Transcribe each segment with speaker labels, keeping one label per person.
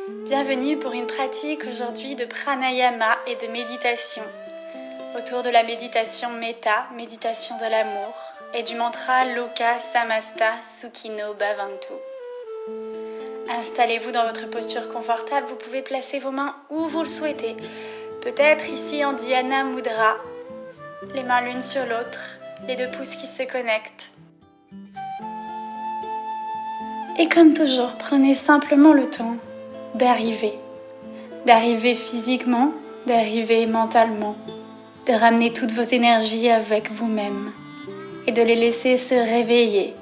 Speaker 1: Bienvenue pour une pratique aujourd'hui de pranayama et de méditation autour de la méditation Metta, méditation de l'amour, et du mantra Loka Samasta Sukhino Bhavantu. Installez-vous dans votre posture confortable, vous pouvez placer vos mains où vous le souhaitez, peut-être ici en Dhyana Mudra, les mains l'une sur l'autre, les deux pouces qui se connectent. Et comme toujours, prenez simplement le temps d'arriver physiquement, d'arriver mentalement, de ramener toutes vos énergies avec vous-même et de les laisser se réveiller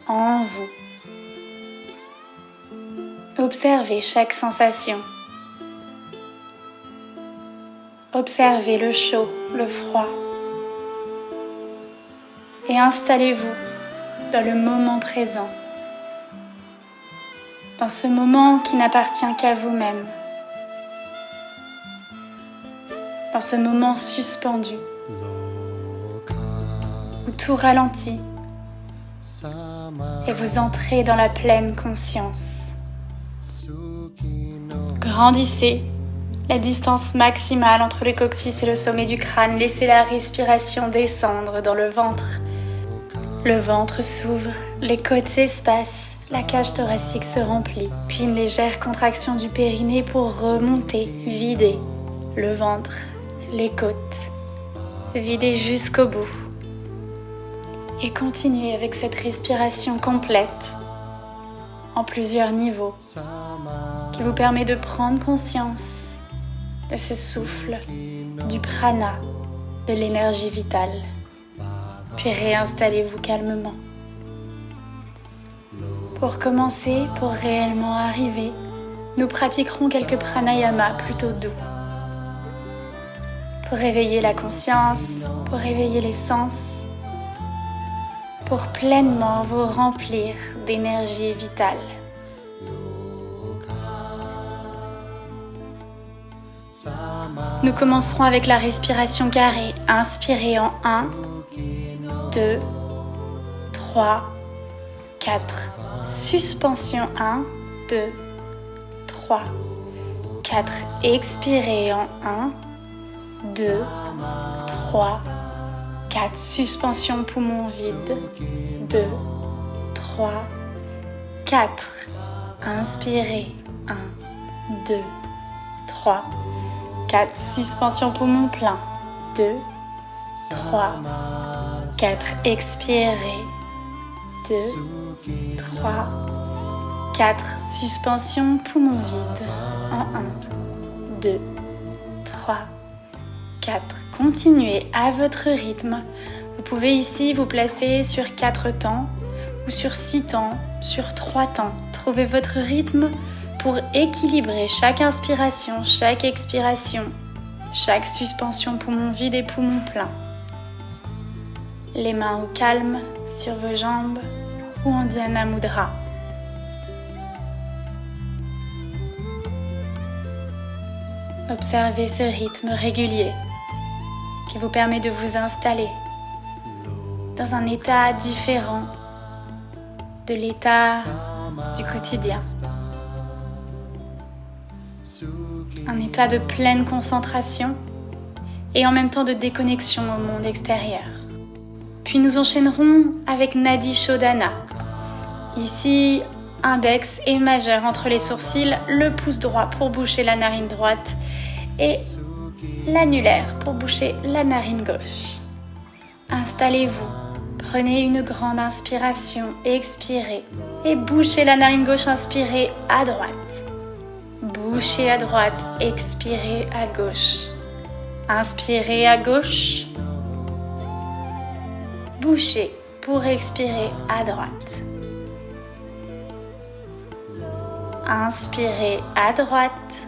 Speaker 1: en vous. Observez chaque sensation. Observez le chaud, le froid. Et installez-vous dans le moment présent. Dans ce moment qui n'appartient qu'à vous-même. Dans ce moment suspendu, où tout ralentit et vous entrez dans la pleine conscience. Grandissez la distance maximale entre le coccyx et le sommet du crâne. Laissez la respiration descendre dans le ventre. Le ventre s'ouvre, les côtes s'espacent. La cage thoracique se remplit, puis une légère contraction du périnée pour remonter, vider le ventre, les côtes, vider jusqu'au bout. Et continuez avec cette respiration complète, en plusieurs niveaux, qui vous permet de prendre conscience de ce souffle, du prana, de l'énergie vitale. Puis réinstallez-vous calmement. Pour commencer, pour réellement arriver, nous pratiquerons quelques pranayama plutôt doux. Pour réveiller la conscience, pour réveiller les sens, pour pleinement vous remplir d'énergie vitale. Nous commencerons avec la respiration carrée. Inspirez en 1, 2, 3, 4. Suspension 1, 2, 3, 4. Expirez en 1, 2, 3, 4. Suspension poumon vide. 2, 3, 4. Inspirez 1, 2, 3, 4. Suspension poumon plein. 2, 3, 4. Expirez. 2, 3, 4. Suspension poumon vide. En 1, 2, 3, 4. Continuez à votre rythme. Vous pouvez ici vous placer sur 4 temps ou sur 6 temps, sur 3 temps. Trouvez votre rythme pour équilibrer chaque inspiration, chaque expiration, chaque suspension poumon vide et poumon plein. Les mains au calme sur vos jambes ou en Dhyana Mudra. Observez ce rythme régulier qui vous permet de vous installer dans un état différent de l'état du quotidien. Un état de pleine concentration et en même temps de déconnexion au monde extérieur. Puis nous enchaînerons avec Nadi Shodhana. Ici, index et majeur entre les sourcils, le pouce droit pour boucher la narine droite et l'annulaire pour boucher la narine gauche. Installez-vous, prenez une grande inspiration, expirez et bouchez la narine gauche, inspirez à droite. Bouchez à droite, expirez à gauche. Inspirez à gauche. Bouchez pour expirer à droite. Inspirez à droite.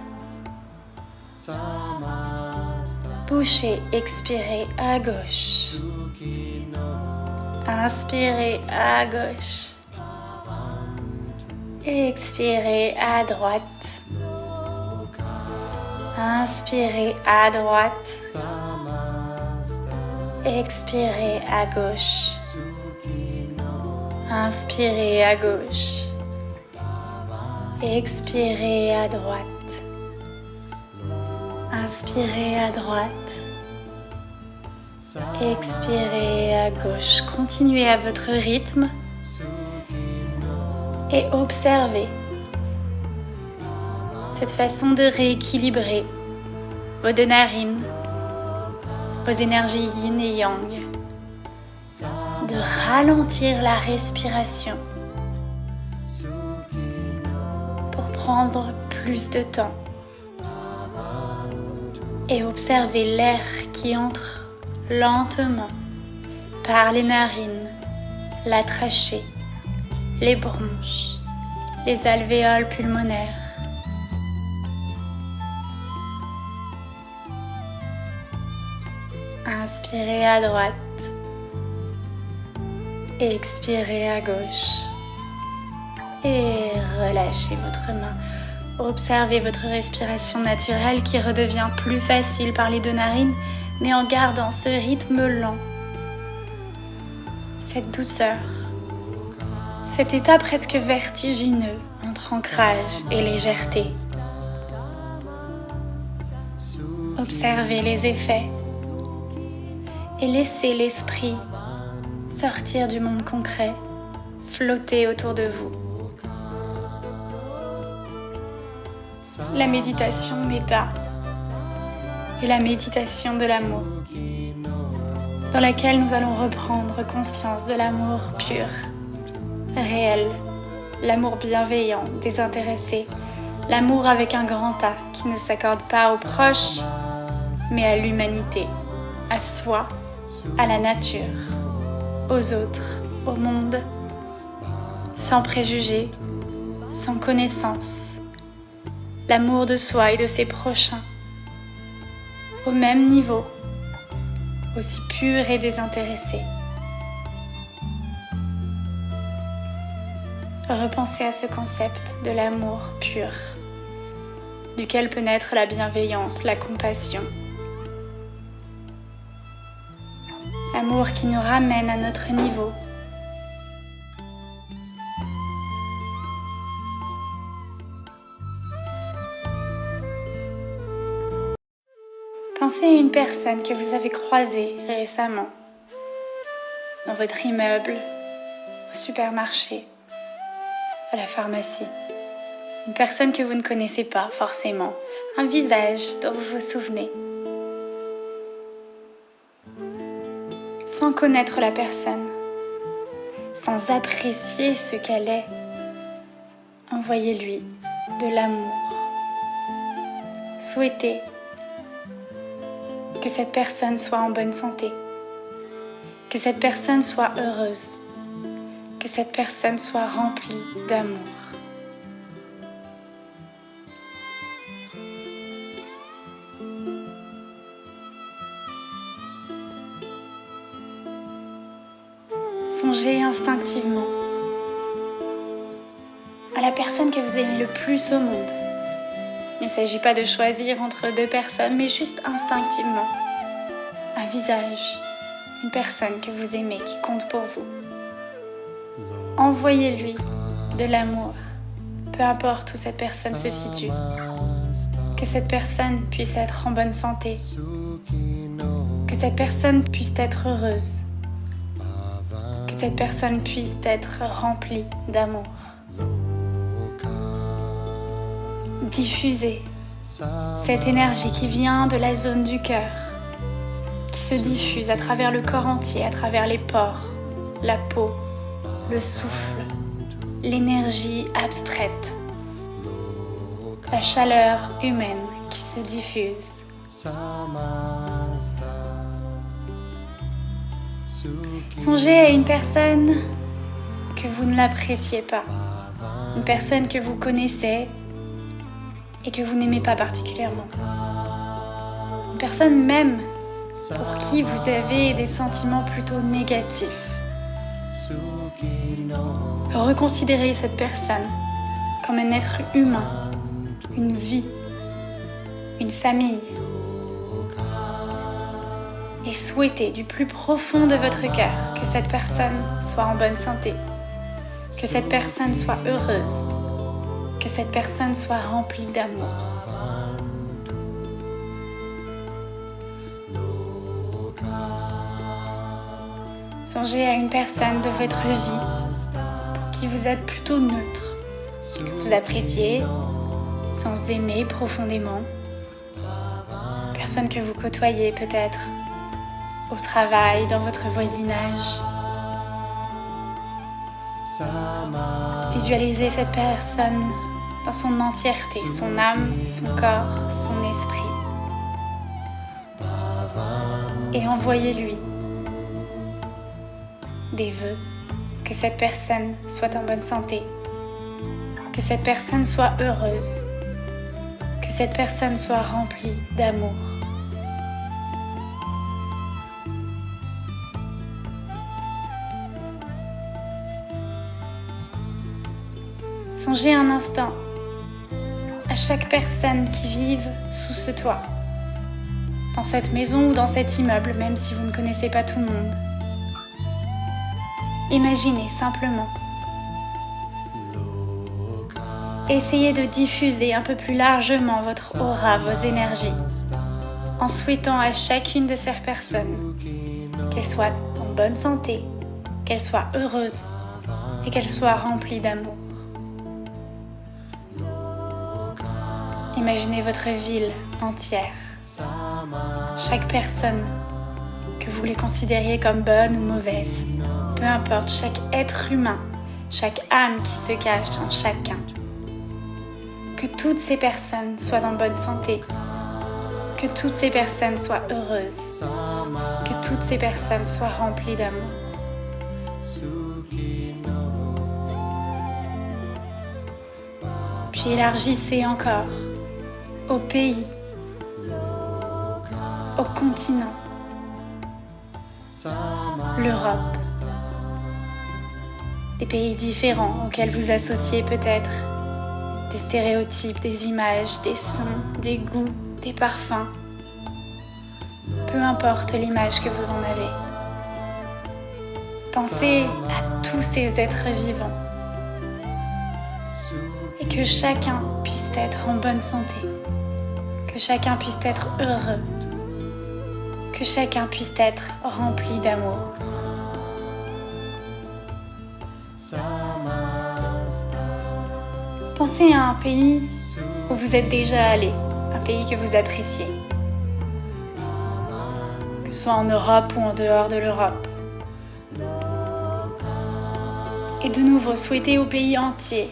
Speaker 1: Bouchez, expirez à gauche. Inspirez à gauche. Expirez à droite. Inspirez à droite. Expirez à gauche. Inspirez à gauche. Expirez à droite. Inspirez à droite. Expirez à gauche. Continuez à votre rythme et observez cette façon de rééquilibrer vos deux narines, vos énergies yin et yang, de ralentir la respiration pour prendre plus de temps et observer l'air qui entre lentement par les narines, la trachée, les bronches, les alvéoles pulmonaires. Inspirez à droite, expirez à gauche et relâchez votre main. Observez votre respiration naturelle qui redevient plus facile par les deux narines, mais en gardant ce rythme lent, cette douceur, cet état presque vertigineux entre ancrage et légèreté. Observez les effets et laissez l'esprit sortir du monde concret, flotter autour de vous. La méditation méta est la méditation de l'amour, dans laquelle nous allons reprendre conscience de l'amour pur, réel, l'amour bienveillant, désintéressé, l'amour avec un grand A qui ne s'accorde pas aux proches, mais à l'humanité, à soi, à la nature, aux autres, au monde, sans préjugés, sans connaissance. L'amour de soi et de ses prochains, au même niveau, aussi pur et désintéressé. Repensez à ce concept de l'amour pur, duquel peut naître la bienveillance, la compassion. L'amour qui nous ramène à notre niveau. Pensez à une personne que vous avez croisée récemment, dans votre immeuble, au supermarché, à la pharmacie. Une personne que vous ne connaissez pas forcément, un visage dont vous vous souvenez. Sans connaître la personne, sans apprécier ce qu'elle est, envoyez-lui de l'amour. Souhaitez que cette personne soit en bonne santé, que cette personne soit heureuse, que cette personne soit remplie d'amour. Songez instinctivement à la personne que vous aimez le plus au monde. Il ne s'agit pas de choisir entre deux personnes, mais juste instinctivement. Un visage, une personne que vous aimez, qui compte pour vous. Envoyez-lui de l'amour, peu importe où cette personne se situe. Que cette personne puisse être en bonne santé. Que cette personne puisse être heureuse. Que cette personne puisse être remplie d'amour. Diffusez cette énergie qui vient de la zone du cœur, qui se diffuse à travers le corps entier, à travers les pores, la peau, le souffle, l'énergie abstraite, la chaleur humaine qui se diffuse. Songez à une personne que vous ne l'appréciez pas, une personne que vous connaissez et que vous n'aimez pas particulièrement. Une personne même pour qui vous avez des sentiments plutôt négatifs. Reconsidérez cette personne comme un être humain, une vie, une famille. Et souhaitez du plus profond de votre cœur que cette personne soit en bonne santé, que cette personne soit heureuse, que que cette personne soit remplie d'amour. Songez à une personne de votre vie pour qui vous êtes plutôt neutre, que vous appréciez sans aimer profondément. Une personne que vous côtoyez peut-être au travail, dans votre voisinage. Visualisez cette personne dans son entièreté, son âme, son corps, son esprit. Et envoyez-lui des vœux que cette personne soit en bonne santé, que cette personne soit heureuse, que cette personne soit remplie d'amour. Songez un instant à chaque personne qui vive sous ce toit, dans cette maison ou dans cet immeuble, même si vous ne connaissez pas tout le monde. Imaginez simplement. Essayez de diffuser un peu plus largement votre aura, vos énergies, en souhaitant à chacune de ces personnes qu'elles soient en bonne santé, qu'elles soient heureuses et qu'elles soient remplies d'amour. Imaginez votre ville entière, chaque personne que vous les considériez comme bonne ou mauvaise, peu importe, chaque être humain, chaque âme qui se cache en chacun. Que toutes ces personnes soient en bonne santé, que toutes ces personnes soient heureuses, que toutes ces personnes soient remplies d'amour. Puis élargissez encore au pays, au continent, l'Europe, des pays différents auxquels vous associez peut-être des stéréotypes, des images, des sons, des goûts, des parfums. Peu importe l'image que vous en avez. Pensez à tous ces êtres vivants et que chacun puisse être en bonne santé, que chacun puisse être heureux, que chacun puisse être rempli d'amour. Pensez à un pays où vous êtes déjà allé, un pays que vous appréciez, que ce soit en Europe ou en dehors de l'Europe. Et de nouveau, souhaitez au pays entier,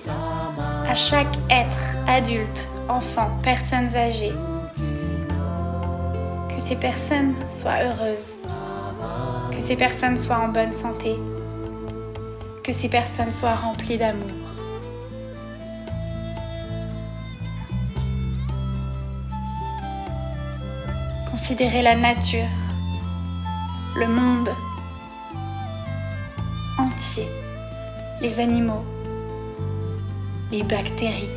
Speaker 1: à chaque être, adulte, enfant, personnes âgées, que ces personnes soient heureuses, que ces personnes soient en bonne santé, que ces personnes soient remplies d'amour. Considérez la nature, le monde entier, les animaux, les bactéries,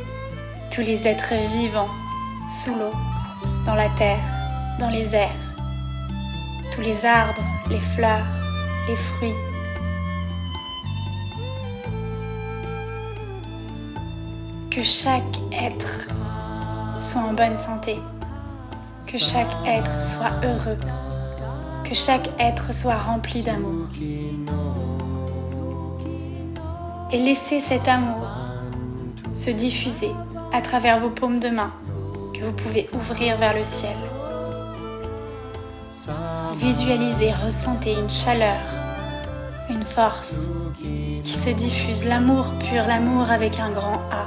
Speaker 1: tous les êtres vivants sous l'eau, dans la terre, dans les airs, tous les arbres, les fleurs, les fruits. Que chaque être soit en bonne santé, que chaque être soit heureux, que chaque être soit rempli d'amour. Et laissez cet amour se diffuser à travers vos paumes de main que vous pouvez ouvrir vers le ciel. Visualisez, ressentez une chaleur, une force qui se diffuse, l'amour pur, l'amour avec un grand A,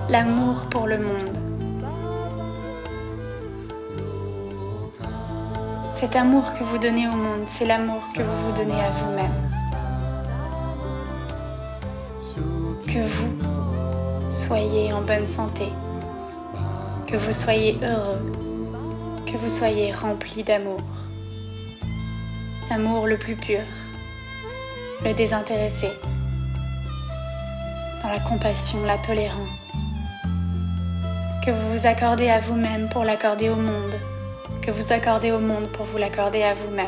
Speaker 1: l'amour pour le monde. Cet amour que vous donnez au monde, c'est l'amour que vous vous donnez à vous-même. Que vous soyez en bonne santé, que vous soyez heureux, que vous soyez rempli d'amour. L'amour le plus pur, le désintéressé, dans la compassion, la tolérance. Que vous vous accordez à vous-même pour l'accorder au monde, que vous accordez au monde pour vous l'accorder à vous-même.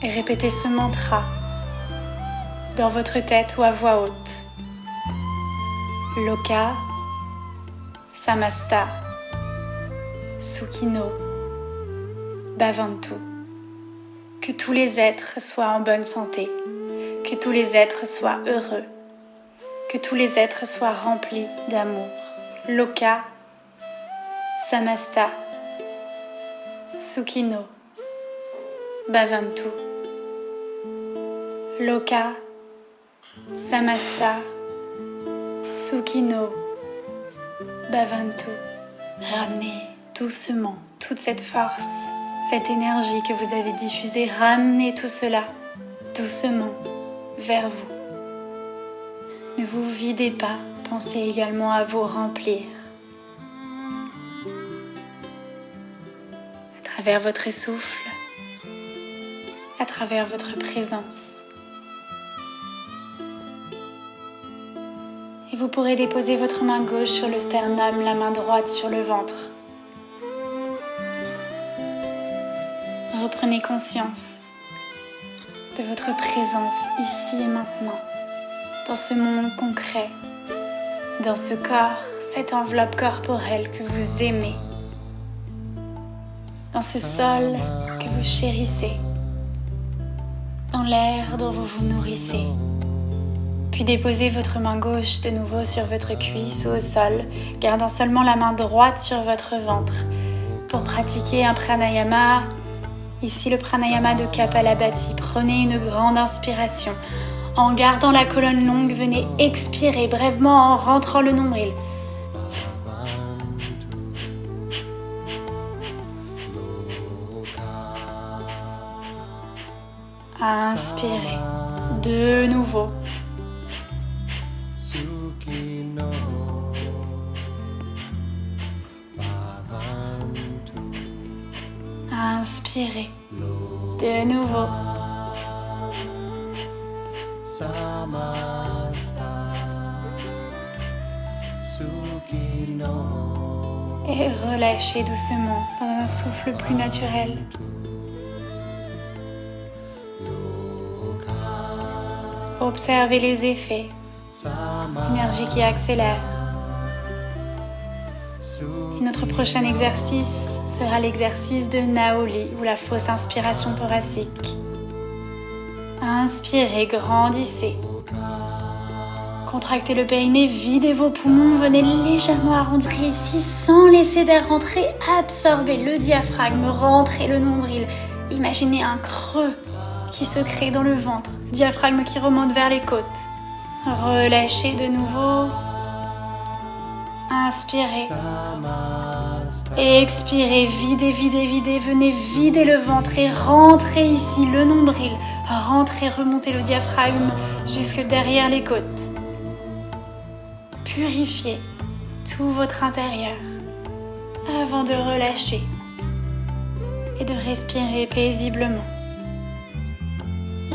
Speaker 1: Et répétez ce mantra dans votre tête ou à voix haute. Loka, Samasta, Sukhino, Bhavantu. Que tous les êtres soient en bonne santé, que tous les êtres soient heureux, que tous les êtres soient remplis d'amour. Loka, Samasta, Sukhino, Bhavantu. Loka, Samasta, Sukhino, Bhavantu. Ramenez doucement toute cette force, cette énergie que vous avez diffusée, ramenez tout cela doucement vers vous. Ne vous videz pas, pensez également à vous remplir. À travers votre souffle, à travers votre présence. Et vous pourrez déposer votre main gauche sur le sternum, la main droite sur le ventre. Reprenez conscience de votre présence ici et maintenant, dans ce monde concret, dans ce corps, cette enveloppe corporelle que vous aimez, dans ce sol que vous chérissez, dans l'air dont vous vous nourrissez. Puis déposez votre main gauche de nouveau sur votre cuisse ou au sol, gardant seulement la main droite sur votre ventre pour pratiquer un pranayama. Ici le pranayama de Kapalabhati. Prenez une grande inspiration. En gardant la colonne longue, venez expirer brèvement en rentrant le nombril. Inspirez de nouveau. Inspirez de nouveau. Et relâchez doucement dans un souffle plus naturel. Observez les effets. Énergie qui accélère. Et notre prochain exercice sera l'exercice de Naoli ou la fausse inspiration thoracique. Inspirez, grandissez. Contractez le périnée, videz vos poumons, venez légèrement arrondir ici sans laisser d'air rentrer. Absorbez le diaphragme, rentrez le nombril. Imaginez un creux qui se crée dans le ventre, diaphragme qui remonte vers les côtes. Relâchez de nouveau. Inspirez. Expirez, videz, videz, videz. Venez vider le ventre et rentrez ici le nombril. Rentrez, remontez le diaphragme jusque derrière les côtes. Purifiez tout votre intérieur avant de relâcher et de respirer paisiblement.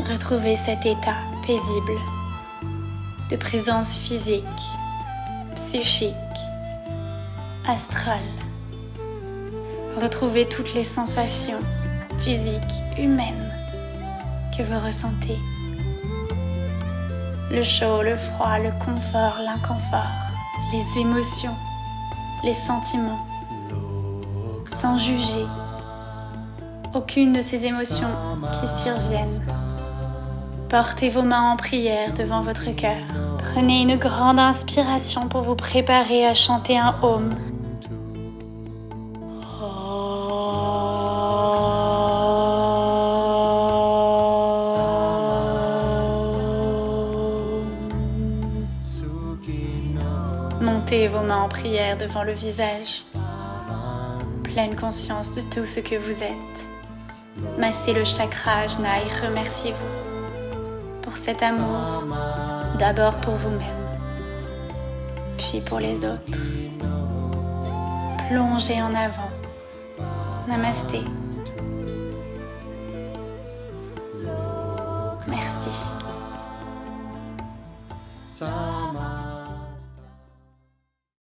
Speaker 1: Retrouvez cet état paisible de présence physique, psychique, astrale. Retrouvez toutes les sensations physiques, humaines que vous ressentez. Le chaud, le froid, le confort, l'inconfort, les émotions, les sentiments, sans juger aucune de ces émotions qui surviennent. Portez vos mains en prière devant votre cœur. Prenez une grande inspiration pour vous préparer à chanter un Om. Montez vos mains en prière devant le visage, pleine conscience de tout ce que vous êtes. Massez le chakra Ajna et remerciez-vous pour cet amour, d'abord pour vous-même, puis pour les autres. Plongez en avant. Namasté. Merci.